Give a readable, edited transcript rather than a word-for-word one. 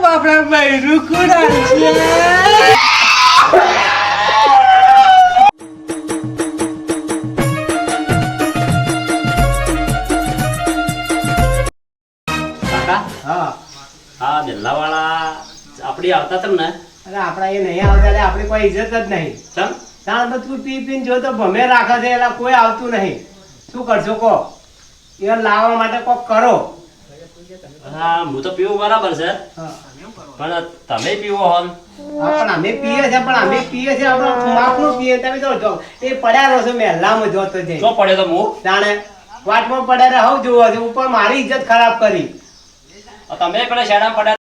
આપણા બૈરું કુડા છે હા હા દિલ્લાવાળા આપડી આવતા તમને અરે આપડા એ નહીં આવતા એટલે આપડી કોઈ ઇજ્જત જ નહીં ચમ તાણ તો તું પી પીને જો તો ભમે રાખે છે એટલે કોઈ આવતું નહીં શું કરશો કો એ લાવવા માટે કોક કરો હા હું તો પીવું બરાબર છે હા પણ તમે પીવો હોલ પણ અમે પીએ છે પણ અમે પીએ છે આપણે માપનું પીએ તમે તો જો એ પડ્યા રહો છો મહેલામાં જોતો જઈ શું પડ્યો તો હું જાણે વાટમાં પડ્યા રહો જોવો છે ઉપર મારી ઇજ્જત ખરાબ કરી તમે પેલા શેડા પડ્યા